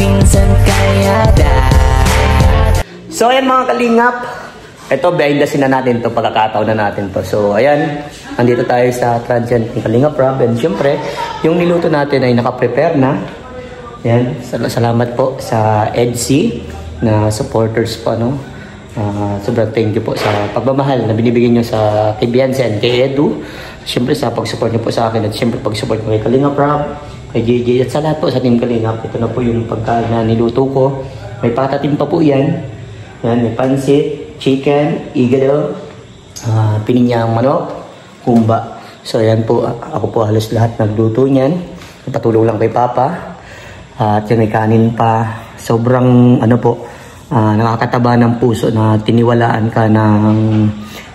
minsan kaya So ayan mga kalingap, ito behind the scene na natin to, pagkakataon na natin to. So ayan, nandito tayo sa transient ng Kalingap Rob, and syempre yung niluto natin ay nakaprepare na. Ayan, salamat po sa EDC na supporters po, no? Sobrang thank you po sa pagmamahal na binibigyan nyo sa kay Beyonce and kay Edu. Syempre sa pag-support nyo po sa akin, at syempre pag-support nyo kay Kalingap Rob, kay JJ, at sa lahat po sa Team Kalingap. Ito na po yung pagkain na niluto ko. May patatim pa po yan. Yan, may pansit, chicken, igado, pininyang manok, kumba. So yan po, ako po halos lahat nagluto niyan. Patulong lang kay Papa. At yan, may kanin pa. Sobrang nakakataba ng puso na tiniwalaan ka ng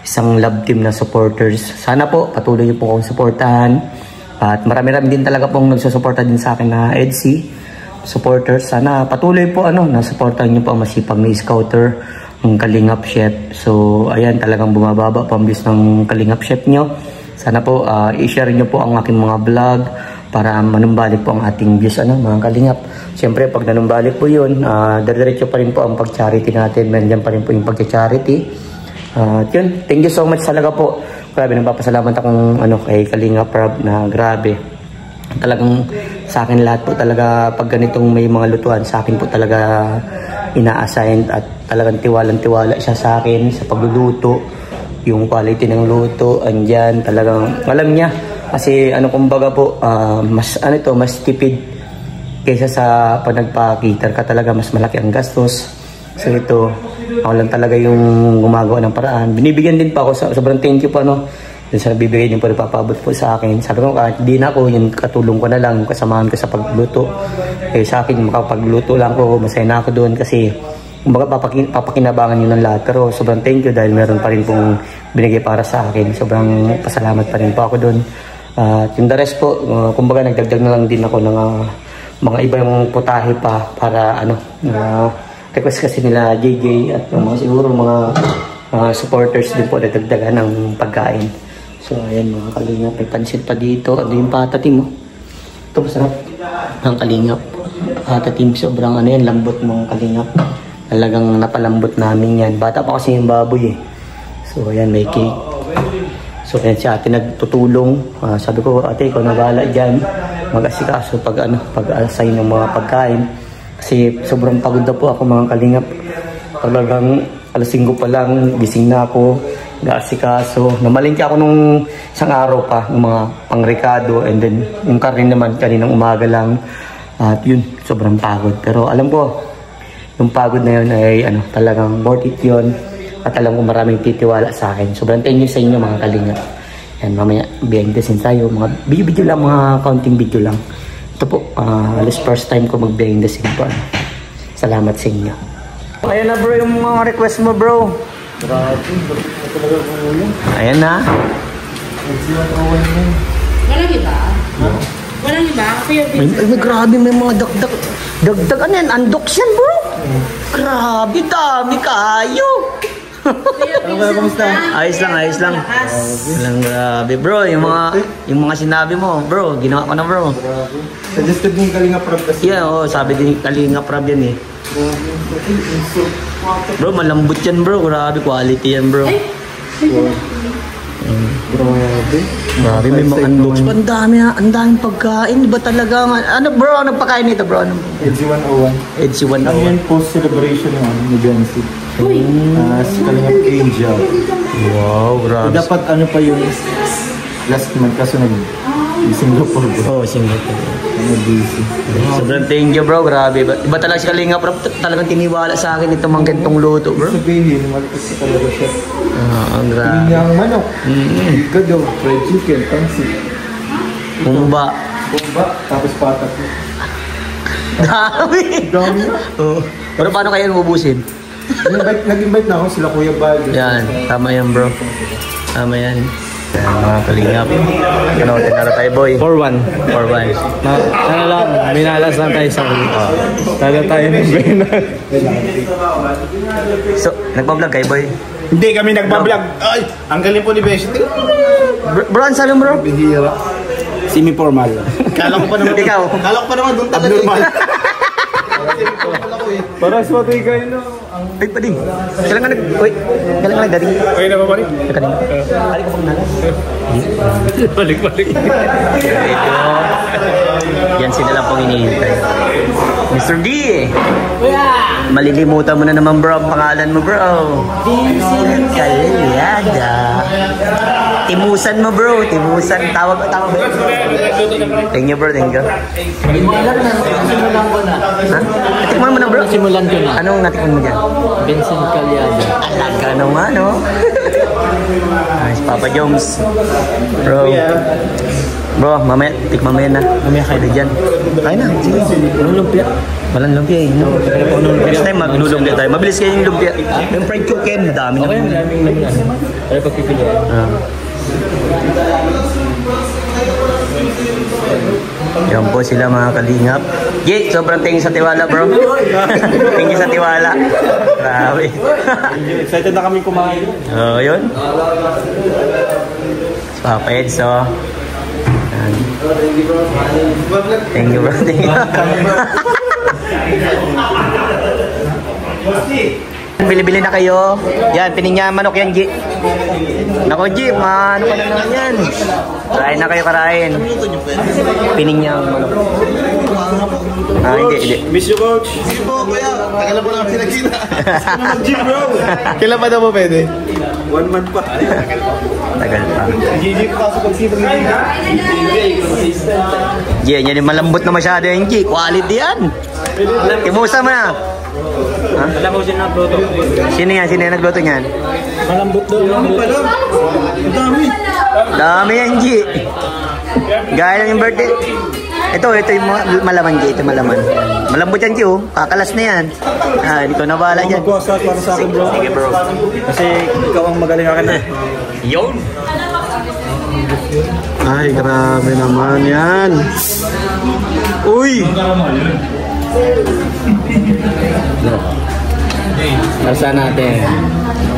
isang love team na supporters. Sana po patuloy niyo po akong suportahan. At marami-rami din talaga pong nagsusuporta din sa akin na EDC supporters. Sana patuloy po nasuportahan niyo po ang masipag na scouter ng Kalingap Chef. So ayan, talagang bumababa po ang views ng Kalingap Chef nyo. Sana po i-share niyo po ang aking mga vlog para manumbalik po ang ating views mga Kalingap. Siyempre pag nanumbalik po yun, diretso pa rin po ang pag-charity natin. Nandiyan pa rin po yung pag-charity. Yun, thank you so much talaga po. Grabe, nagpapasalamat akong kay Kalingap Rob na grabe. Talagang sa akin lahat po talaga pag ganitong may mga lutuan, sa akin po talaga ina-assign, at talagang tiwalang-tiwala siya sa akin sa pagluluto. Yung quality ng luto, andyan, talagang alam niya. Kasi kumbaga po, mas tipid kaysa sa pag nagpa-cater ka, talaga mas malaki ang gastos. So ito, ako lang talaga yung gumagawa ng paraan. Binibigyan din pa ako, sobrang thank you po sa bibigay niyo po, ipapabot po sa akin. Sabi ko, kahit di na ako, yung katulong ko na lang, yung kasamahan ko sa pagluto. Sa akin, makapagluto lang ko, masaya na ako doon kasi kumbaga papakinabangan nyo ng lahat. Pero sobrang thank you dahil meron pa rin pong binigay para sa akin. Sobrang pasalamat pa rin po ako doon. Yung the rest po, kumbaga nagdagdag na lang din ako ng mga ibang putahe pa para request kasi nila JJ at mga siguro mga supporters din po nagdagdagan ng pagkain. So ayan mga Kalingap, may pansit pa dito. Yung patatim mo. Ito masarap. Ang Kalingap. Patatim, sobrang lambot mga Kalingap. Talagang napalambot namin yan. Bata pa kasi yung baboy So ayan, may cake. So ayan si ate nagtutulong. Sabi ko, ate, ikaw na bahala dyan. Mag-asikaso pag-assign ng mga pagkain. Kasi sobrang pagod na po ako mga Kalingap. Talagang alas 5 pa lang, gising na ako. Asikaso. Namalingki ako nung isang araw pa ng mga pangrekado, and then yung karne naman kaninang umaga lang. At yun, sobrang pagod. Pero alam ko, yung pagod na yun ay talagang worth it yun. At alam ko maraming titiwala sa akin. Sobrang thank you sa inyo mga Kalingap. Yan, mamaya behind the scenes tayo. Mga video lang, mga counting video lang. Ito po, alas first time ko mag behind the scenes po. Salamat sa inyo. Ayan na bro, yung mga request mo bro. Ayan na. Walang iba? Walang iba? Ay, grabe, may mga dagdag. Ano yan? Undox yan bro. Grabe, dami kayo. Ayos lang. Walang grabe bro, yung mga sinabi mo bro, ginawa ko na bro. Suggested mo yung Kalingap Rob kasi. Yeah, sabi din Kalingap Rob yan Bro, malambot yan bro, grabe, quality yan bro. Grabe, may mga unbox pa. Ang daming pagkain, ba talaga? Bro, anong pagkain nito bro? EDC 101. EDC 101. Ano yan, post-celebration ni Beyonce. Si Kalingap Angel. Wow, grabe. Dapat pa yung last month kaso Singapore bro. Singapore. Sobrang thank you bro, grabe. Iba talaga si Kalingap bro, talagang tiniwala sa akin itong mga ganitong luto bro. Sabihin, malapit sa talaga siya. Ang grabe. Pininyang manok. Igado, fried chicken, pansit. Kumba. Tapos patak. Dami. Pero paano kaya ubusin? Nag-invite na ako sila Kuya Bal. Yan, tama yan bro. Tama yan. Mga Kalingap. Tinala tayo boy. 4-1. Lang, minalas lang tayo sa Tala tayo ng Bernard. So, nagpa-vlog kayo boy? Hindi kami nagpa-vlog. Ay, ang galing po ni Beshi. Bro, ang sabi bro? Bihira. Semi-formal. Kala ko pa naman. Ikaw? Kala ko pa naman doon talaga. Abnormal. Para sa patay kayo na. Ay, pa din. Kailan nga nagdating? Kayo na ba balik? Nagdating. Balik ko pag nalas. Balik. Ito. Yan sila lang pong hinihintay. Mr. D! Malilimutan mo na naman bro ang pangalan mo bro. Vincent Calyada. Timusan mo bro. Timusan. Tawag ba? Thank you bro. Thank you. Simulan ko na. Ha? Natikman mo na bro? Simulan ko na. Anong natikman mo dyan? Vincent Calyada. Alaga naman no? Nice Papa Jones. Bro. Bro, mamaya, tikman mo yan na. Mamaya kayo dyan. Kaya na, sige. Walang lumpia. Walang lumpia eh. Next time, maglulumpia tayo. Mabilis kayo yung lumpia. Yung fried chicken, madami na. Okay, maraming naman. Ano pagpipili? Yan po sila mga kalingap. Jay, sobrang tingin sa tiwala bro. Tingin sa tiwala. Grabe. Excited na kami kumain. Oo, yun. Papa Eds, oh. Thank you bro. Thank you. Bili-bili na kayo. Yan, pininga manok yan, G. Nako, G, ano ka na naman yan? Karain na kayo, karain. Pininga manok. Ah, hindi. Miss you, coach. Sige po, kuya. Tagal po lang sila-kila. Mag-gym, bro. Kailan pa daw mo pwede? 1 month pa. Tagal pa. GG pa sa pagsipag ng G, yan yung malambot na masyado yung G. Quality yan. Imusa mo na. Ha? Alam mo sino nagluto? Sino yan? Sino yung nagluto niyan? Malambot daw. Dami. Dami yan, G. Gaya lang yung birthday. Ito yung malaman, G. Ito malaman. Malambot yan, G, oh. Kakalas na yan. Ah, hindi ko nabahala dyan. Magkuha para sa akin, bro. Sige, bro. Kasi ikaw ang magaling akin na. Yun. Ay, grabe naman yan. Uy! Nasa natin.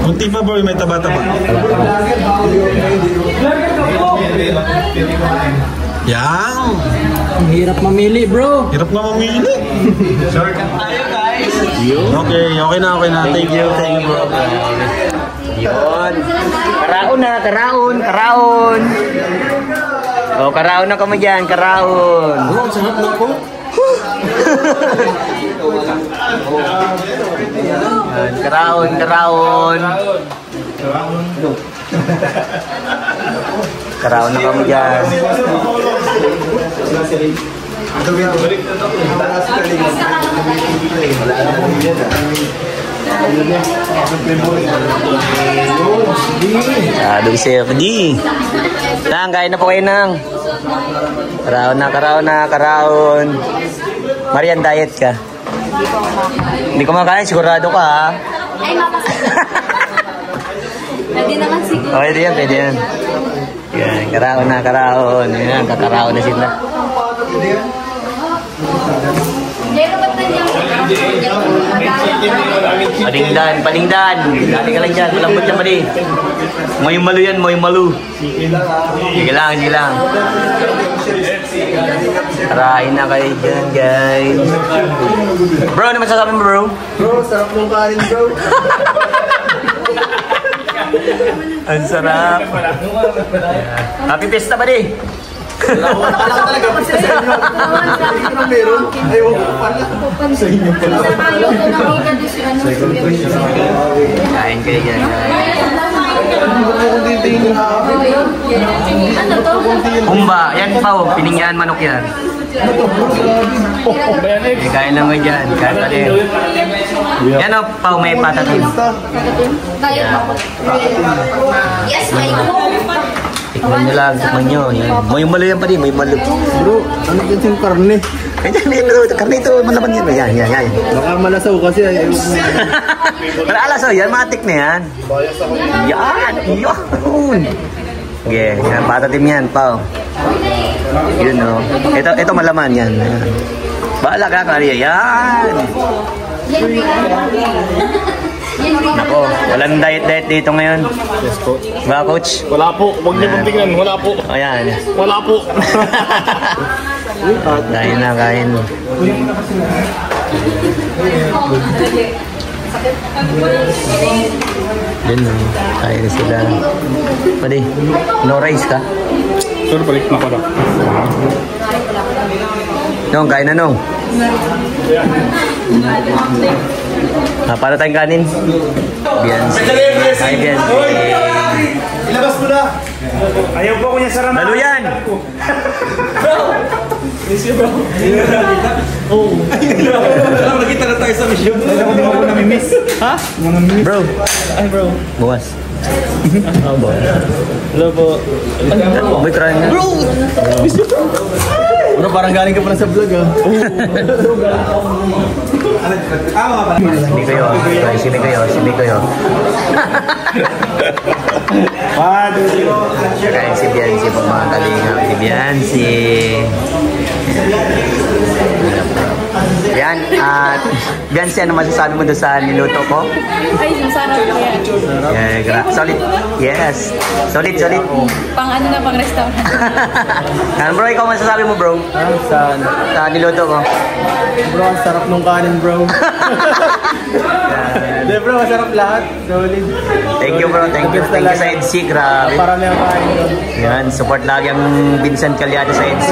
Kunti pa bro, may taba-taba. Yang! Ang hirap mamili, bro. Hirap na mamili. Tayo, guys. Okay na. Thank you bro. Yun. Karaon. Oh, karaon na kami dyan, karaon. Oh, sarap na po. Karaon. Karaon na kami dyan. Aduh, Sir D. Nang, kain na po kayo nang. Karaon. Marian, diet ka. Hindi ko makain, sigurado ka ha. Ay, pwede naman siguro. Pwede yan. Yan, karaon. Yan, kakaraon na sila. Paningdan. Dali ka lang dyan, malambot ka pa di. Moy malu yan, moy malu. Sige lang. Tarahin na kayo dyan, guys. Bro, ano masasabi mo, bro? Bro, sarap ng kanin bro. Ang sarap. Happy Fiesta pa di. Wala talaga basta sa inyo. Hindi ko na meron. Ayaw ko pala. Sa inyo pala. Kain kayo dyan, guys. Humba, yan Pao, piningyan manok yan. Kain lang mo dyan, kain pa din. Yan o, Pao, may patatim. Yes, may Tikman nyo lang, tikman nyo. May malo yan pa din, may malo. Bro, ano din yung karne? Karne ito, malaman yan. Yan. Baka malasaw kasi ayaw ko. Pero alasaw yan, matik na yan. Yan. Okay, yan, patatim yan, Pao. Yun o. Ito malaman yan. Bahala ka, Kariya. Yan. Nako, walang diet dito ngayon. Yes po. Ba, Coach? Wala po, huwag niyo pong tingnan. Wala po. Ayan. Wala po. Kain na. Yun na. Kaya na sila. Pwede, no rice ka? Sure, balik na ko na. Nong, kain na nong. Para tayong kanin. Beyonce. Hi, Beyonce. Ilabas mo na! Ayaw po ko niya sa ramah. Lalo yan! Nakita na tayo sa mission. Hindi mo nami-miss. Ha? Bro. Ay, bro. Bukas. Hello po. May try na. Bro! Ano, parang galing ka pala sa vlog, ah. Simi kayo. Simi kayo. Simi kayo. Kain si Beyonce pag mga kalingap. Si Beyonce. Yan. At Beyonce, ano masasabi mo doon sa niluto ko? Ay, masarap yan. Yeah, solid. Yes. Solid, solid. Pang ano na, pang restaurant. Yan, bro, ikaw masasabi mo, bro? Saan? Sa niluto ko. Bro, ang sarap nung kanin, bro. Hindi, bro, masarap lahat. Solid. Thank you, bro. Thank you. Thank you sa EDC. Grabe. Parami ang kain, bro. Yan, support lagi ang Vincent Calyado sa EDC.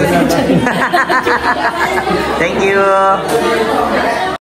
Thank you.